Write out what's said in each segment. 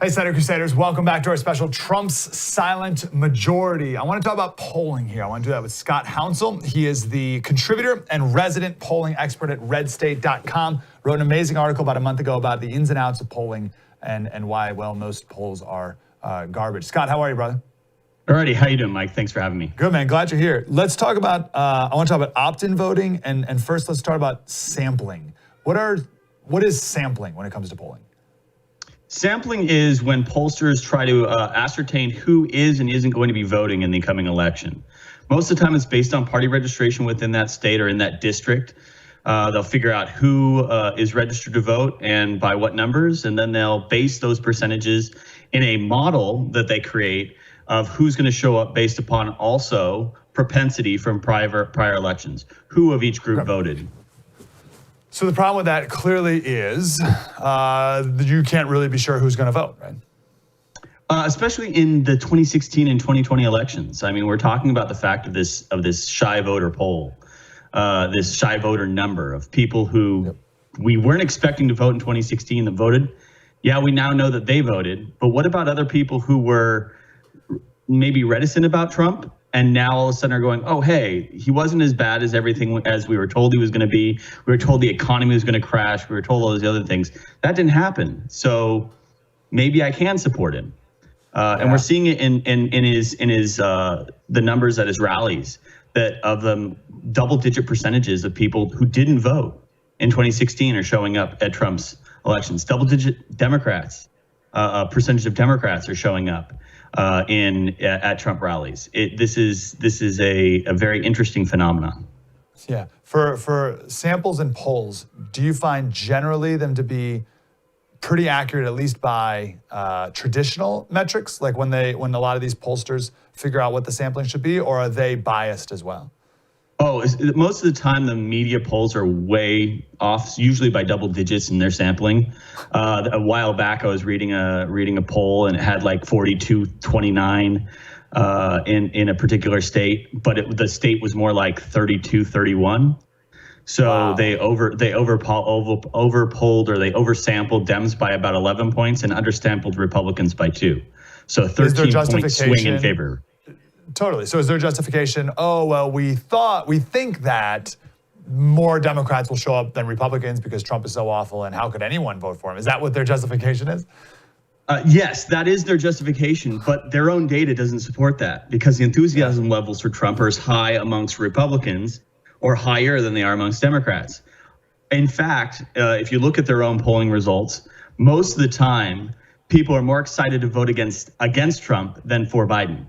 Hey, Slater Crusaders, welcome back to our special Trump's Silent Majority. I want to talk about polling here. I want to do that with Scott Hounsell. He is the contributor and resident polling expert at redstate.com. Wrote an amazing article about a month ago about the ins and outs of polling and why, well, most polls are garbage. Scott, how are you, brother? Alrighty, how you doing, Mike? Thanks for having me. Good, man. Glad you're here. Let's talk about, I want to talk about opt-in voting, and first let's talk about sampling. What is sampling when it comes to polling? Sampling is when pollsters try to ascertain who is and isn't going to be voting in the coming election. Most of the time it's based on party registration within that state or in that district. They'll figure out who is registered to vote and by what numbers, and then they'll base those percentages in a model that they create of who's going to show up based upon also propensity from prior elections, who of each group voted. So the problem with that clearly is you can't really be sure who's going to vote, right? Especially in the 2016 and 2020 elections. I mean, we're talking about the fact of this shy voter poll, this shy voter number of people who we weren't expecting to vote in 2016 that voted. Yeah, we now know that they voted, but what about other people who were maybe reticent about Trump and now all of a sudden are going, oh, hey, he wasn't as bad as everything as we were told he was going to be. We were told the economy was going to crash. We were told all those other things. That didn't happen. So maybe I can support him. And we're seeing it in his the numbers at his rallies, that of the double-digit percentages of people who didn't vote in 2016 are showing up at Trump's elections. Double-digit Democrats, percentage of Democrats are showing up at Trump rallies. This is a very interesting phenomenon. Yeah. For samples and polls, do you find generally them to be pretty accurate, at least by traditional metrics, like when a lot of these pollsters figure out what the sampling should be, or are they biased as well? Oh, most of the time the media polls are way off, usually by double digits in their sampling. A while back, I was reading a poll and it had like 42-29 in a particular state, but the state was more like 32-31. So wow. They overpolled or they oversampled Dems by about 11 points and undersampled Republicans by 2. So 13-point swing in favor. Totally. So is there justification? Oh, well, we think that more Democrats will show up than Republicans because Trump is so awful, and how could anyone vote for him? Is that what their justification is? Yes, that is their justification, but their own data doesn't support that because the enthusiasm levels for Trump are as high amongst Republicans or higher than they are amongst Democrats. In fact, if you look at their own polling results, most of the time, people are more excited to vote against Trump than for Biden.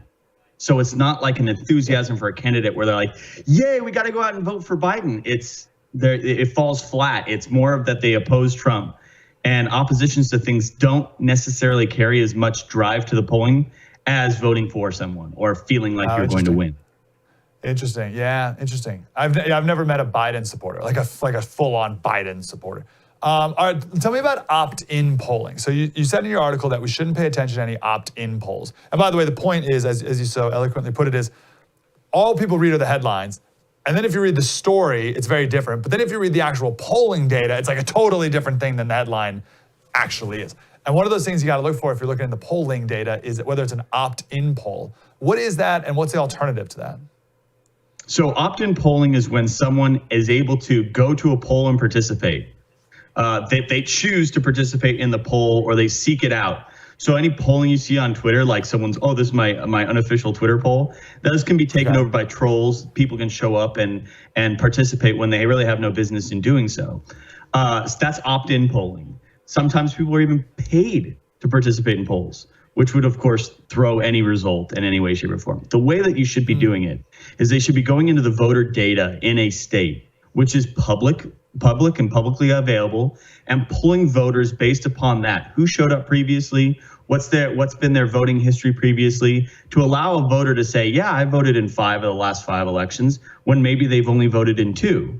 So it's not like an enthusiasm for a candidate where they're like, yay, we got to go out and vote for Biden. It falls flat. It's more of that they oppose Trump, and oppositions to things don't necessarily carry as much drive to the polling as voting for someone or feeling like you're going to win. Interesting. Yeah, interesting. I've never met a Biden supporter, like a full-on Biden supporter. All right, tell me about opt-in polling. So you said in your article that we shouldn't pay attention to any opt-in polls. And by the way, the point is, as you so eloquently put it, is all people read are the headlines. And then if you read the story, it's very different. But then if you read the actual polling data, it's like a totally different thing than the headline actually is. And one of those things you got to look for if you're looking at the polling data is whether it's an opt-in poll. What is that, and what's the alternative to that? So opt-in polling is when someone is able to go to a poll and participate. They choose to participate in the poll or they seek it out. So any polling you see on Twitter, like someone's, oh, this is my unofficial Twitter poll, those can be taken over by trolls. People can show up and participate when they really have no business in doing so. So that's opt-in polling. Sometimes people are even paid to participate in polls, which would, of course, throw any result in any way, shape, or form. The way that you should be doing it is they should be going into the voter data in a state, which is public and publicly available, and pulling voters based upon that. Who showed up previously? What's been their voting history previously? To allow a voter to say, yeah, I voted in 5 of the last 5 elections, when maybe they've only voted in 2,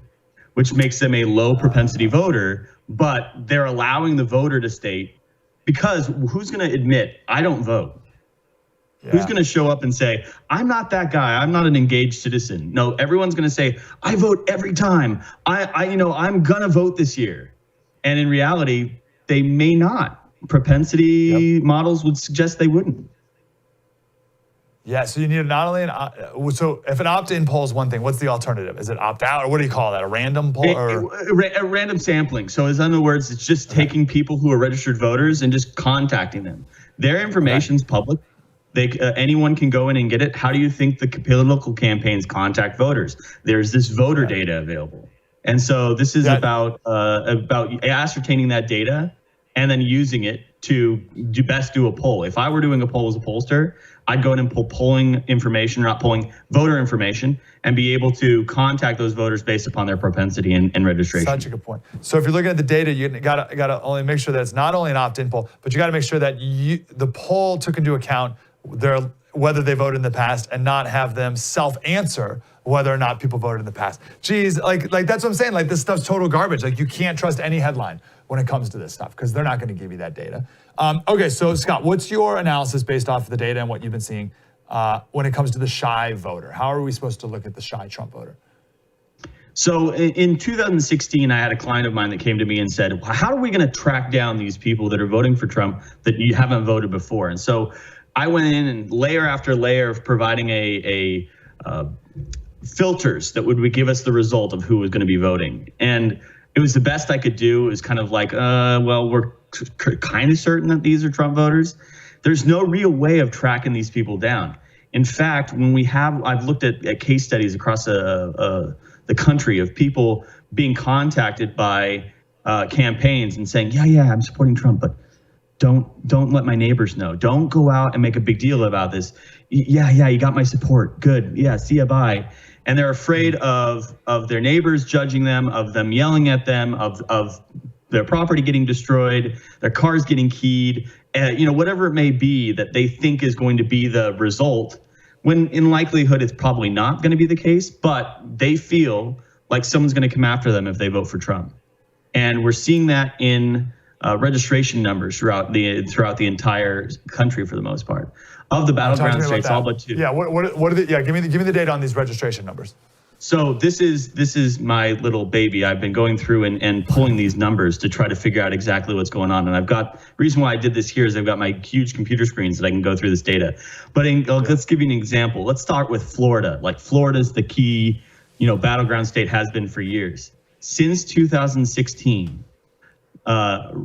which makes them a low propensity voter, but they're allowing the voter to state, because who's going to admit, I don't vote? Yeah. Who's going to show up and say, I'm not that guy. I'm not an engaged citizen. No, everyone's going to say, I vote every time. I'm going to vote this year. And in reality, they may not. propensity models would suggest they wouldn't. Yeah, so you need not only so if an opt-in poll is one thing, what's the alternative? Is it opt-out, or what do you call that? A random poll, or a random sampling? So, in other words, it's just taking people who are registered voters and just contacting them. Their information's public. Anyone can go in and get it. How do you think the political campaigns contact voters? There's this voter data available, and so this is about ascertaining that data and then using it to do a poll. If I were doing a poll as a pollster, I'd go in and pull polling information, or not polling, voter information, and be able to contact those voters based upon their propensity and registration. Such a good point. So if you're looking at the data, you gotta only make sure that it's not only an opt-in poll, but you gotta make sure that the poll took into account whether they voted in the past, and not have them self-answer whether or not people voted in the past. Geez, like that's what I'm saying. Like, this stuff's total garbage. Like, you can't trust any headline when it comes to this stuff, because they're not going to give you that data. Okay, so Scott, what's your analysis based off of the data and what you've been seeing when it comes to the shy voter? How are we supposed to look at the shy Trump voter? So in 2016, I had a client of mine that came to me and said, how are we going to track down these people that are voting for Trump that you haven't voted before? And so I went in and layer after layer of providing a filters that would give us the result of who was going to be voting. And it was the best I could do. It was kind of like, well, we're kind of certain that these are Trump voters. There's no real way of tracking these people down. In fact, I've looked at case studies across the country of people being contacted by campaigns and saying, yeah, I'm supporting Trump, but don't let my neighbors know. Don't go out and make a big deal about this. Yeah, you got my support. Good. Yeah, see ya, bye. And they're afraid of their neighbors judging them, of them yelling at them, of their property getting destroyed, their cars getting keyed, whatever it may be that they think is going to be the result, when in likelihood it's probably not going to be the case, but they feel like someone's going to come after them if they vote for Trump. And we're seeing that in registration numbers throughout the entire country for the most part. Of the battleground states, all but two. Yeah, what are the? Yeah, give me the data on these registration numbers. So this is my little baby. I've been going through and pulling these numbers to try to figure out exactly what's going on. And I've got, the reason why I did this here is I've got my huge computer screens that I can go through this data. But let's give you an example. Let's start with Florida. Like, Florida's the key, battleground state, has been for years. Since 2016,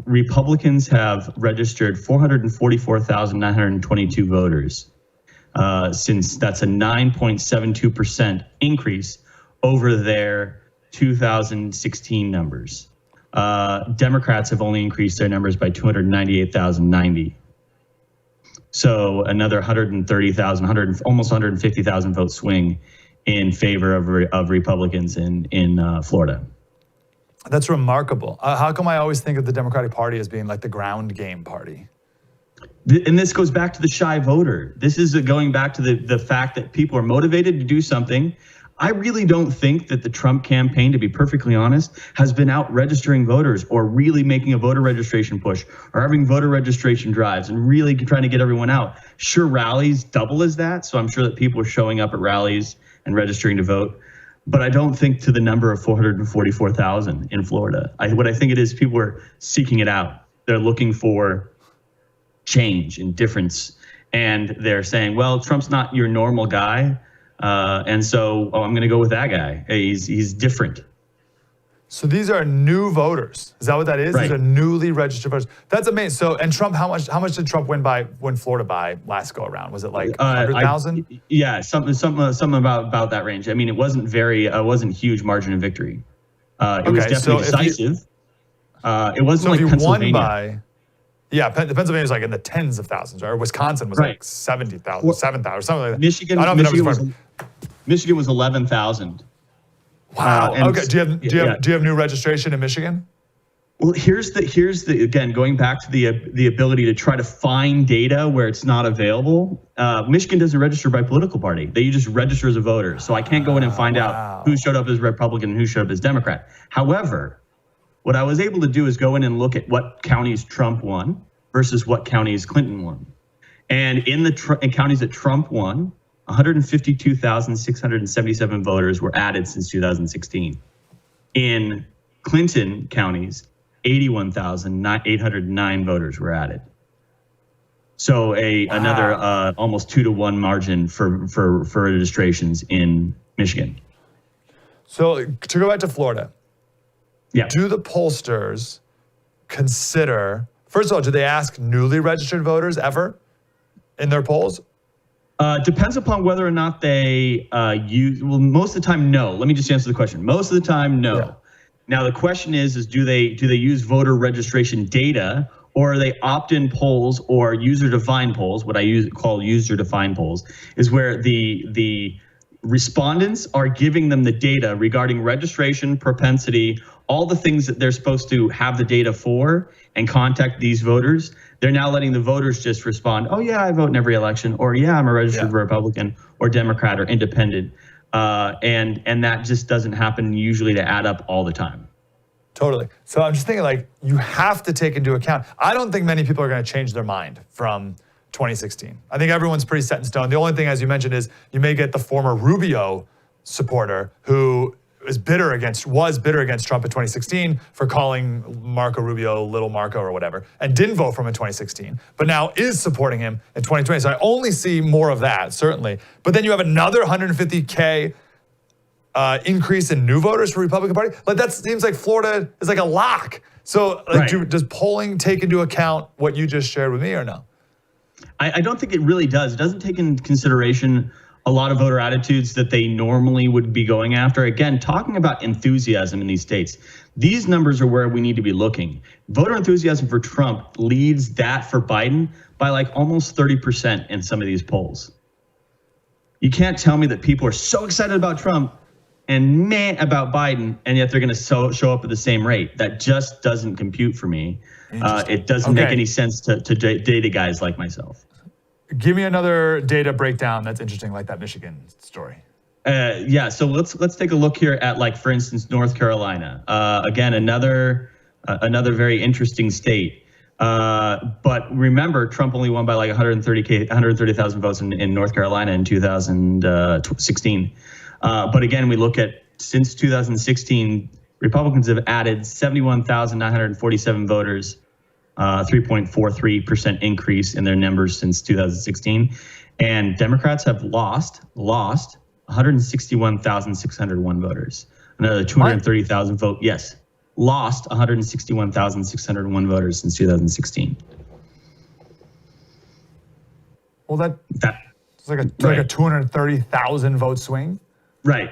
Republicans have registered 444,922 voters. Since that's a 9.72% increase over their 2016 numbers. Democrats have only increased their numbers by 298,090. So another 130,000, almost 150,000 vote swing in favor of Republicans in Florida. That's remarkable. How come I always think of the Democratic Party as being like the ground game party? And this goes back to the shy voter. This is going back to the fact that people are motivated to do something. I really don't think that the Trump campaign, to be perfectly honest, has been out registering voters or really making a voter registration push or having voter registration drives and really trying to get everyone out. Sure, rallies double as that. So I'm sure that people are showing up at rallies and registering to vote. But I don't think to the number of 444,000 in Florida. What I think it is, people are seeking it out. They're looking for change and difference. And they're saying, well, Trump's not your normal guy. And so I'm going to go with that guy. He's different. So these are new voters. Is that what that is? Right. These are newly registered voters. That's amazing. So, and Trump, how much did Trump win Florida by last go around? Was it like 100,000? Yeah, something about that range. I mean, it wasn't huge margin of victory. It was definitely decisive. It wasn't like Pennsylvania. Pennsylvania was like in the tens of thousands, right? Or Wisconsin was like 70,000, 7,000, something like that. Michigan was 11,000. Wow. Okay. Do you have new registration in Michigan? Well, here's the again, going back to the ability to try to find data where it's not available. Michigan doesn't register by political party. You just register as a voter. So I can't go in and find out who showed up as Republican and who showed up as Democrat. However, what I was able to do is go in and look at what counties Trump won versus what counties Clinton won. And in counties that Trump won, 152,677 voters were added since 2016. In Clinton counties, 81,809 voters were added. So another almost 2-to-1 margin for registrations in Michigan. So to go back to Florida, do the pollsters consider, first of all, do they ask newly registered voters ever in their polls? Depends upon whether or not they use, well, most of the time, no. Let me just answer the question. Most of the time, no. Yeah. Now, the question is do they use voter registration data, or are they opt-in polls or user-defined polls? What I call user-defined polls is where the respondents are giving them the data regarding registration, propensity, all the things that they're supposed to have the data for, and contact these voters. They're now letting the voters just respond, oh yeah, I vote in every election, or yeah, I'm a registered Republican or Democrat or independent. And that just doesn't happen usually to add up all the time. Totally. So I'm just thinking, like, you have to take into account, I don't think many people are going to change their mind from 2016. I think everyone's pretty set in stone. The only thing, as you mentioned, is you may get the former Rubio supporter who was bitter against Trump in 2016 for calling Marco Rubio Little Marco or whatever, and didn't vote for him in 2016, but now is supporting him in 2020. So I only see more of that, certainly. But then you have another 150K increase in new voters for Republican Party. Like, that seems like Florida is like a lock. So like, does polling take into account what you just shared with me or no? I don't think it really does. It doesn't take into consideration a lot of voter attitudes that they normally would be going after. Again, talking about enthusiasm in these states, these numbers are where we need to be looking. Voter enthusiasm for Trump leads that for Biden by like almost 30% in some of these polls. You can't tell me that people are so excited about Trump and meh about Biden, and yet they're going to show up at the same rate. That just doesn't compute for me. It doesn't make any sense to data guys like myself. Give me another data breakdown that's interesting, like that Michigan story. Yeah, so let's take a look here at, like, for instance, North Carolina. Again, another very interesting state. But remember, Trump only won by like 130,000 votes in North Carolina in 2016. But again, we look at, since 2016, Republicans have added 71,947 voters, 3.43% increase in their numbers since 2016. And Democrats have lost 161,601 voters, another 230,000 vote. Yes, lost 161,601 voters since 2016. Well, it's like a 230,000 vote swing. Right.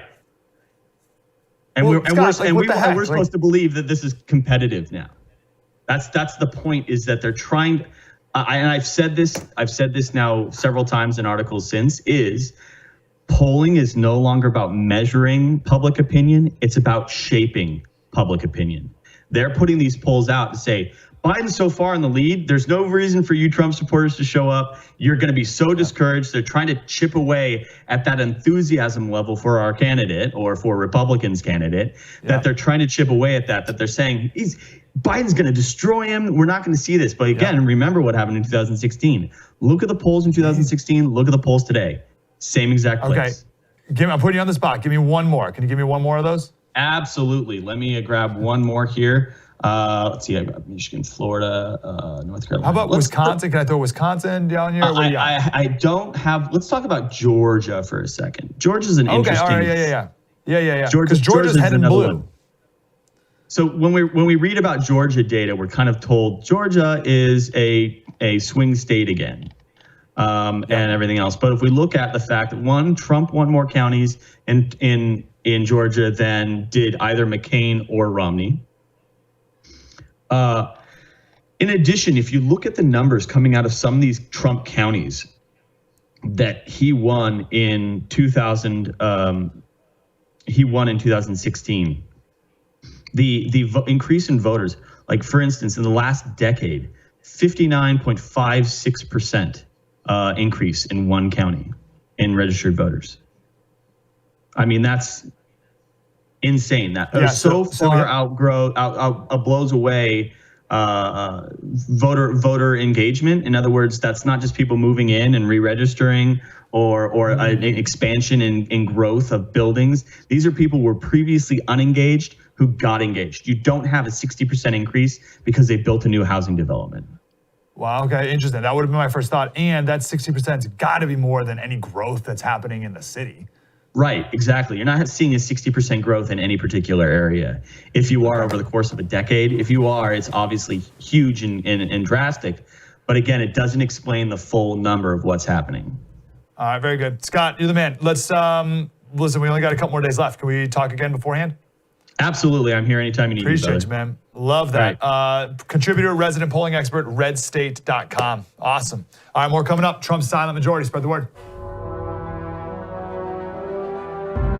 And we're supposed to believe that this is competitive now. That's the point, is that they're trying, and I've said this now several times in articles since, is polling is no longer about measuring public opinion, it's about shaping public opinion. They're putting these polls out to say, Biden's so far in the lead, there's no reason for you Trump supporters to show up. You're going to be so discouraged. They're trying to chip away at that enthusiasm level for our candidate, or for Republicans' candidate, that they're trying to chip away at that they're saying, Biden's going to destroy him. We're not going to see this. But again, remember what happened in 2016. Look at the polls in 2016. Look at the polls today. Same exact place. Okay. I'm putting you on the spot. Give me one more. Can you give me one more of those? Absolutely. Let me grab one more here. Let's see. I got Michigan, Florida, North Carolina. How about Wisconsin? Can I throw Wisconsin down here? I don't have. Let's talk about Georgia for a second. Georgia's an interesting. All right. Yeah. Georgia's heading blue. One. So when we read about Georgia data, we're kind of told Georgia is a swing state again, and everything else. But if we look at the fact that Trump won more counties in Georgia than did either McCain or Romney. In addition, if you look at the numbers coming out of some of these Trump counties that he won in 2016, the increase in voters, like for instance, in the last decade, 59.56% increase in one county in registered voters. I mean, that's insane. That blows away voter engagement. In other words, that's not just people moving in and re-registering or an expansion in growth of buildings. These are people who were previously unengaged who got engaged. You don't have a 60% increase because they built a new housing development. Wow, okay, interesting. That would have been my first thought. And that 60%'s got to be more than any growth that's happening in the city. Right, exactly. You're not seeing a 60% growth in any particular area. If you are over the course of a decade, if you are, it's obviously huge and drastic. But again, it doesn't explain the full number of what's happening. All right, very good. Scott, you're the man. Let's, listen, we only got a couple more days left. Can we talk again beforehand? Absolutely. I'm here anytime you need me. Appreciate you, man. Love that. Right. Contributor, resident polling expert, redstate.com. Awesome. All right, more coming up. Trump's silent majority. Spread the word.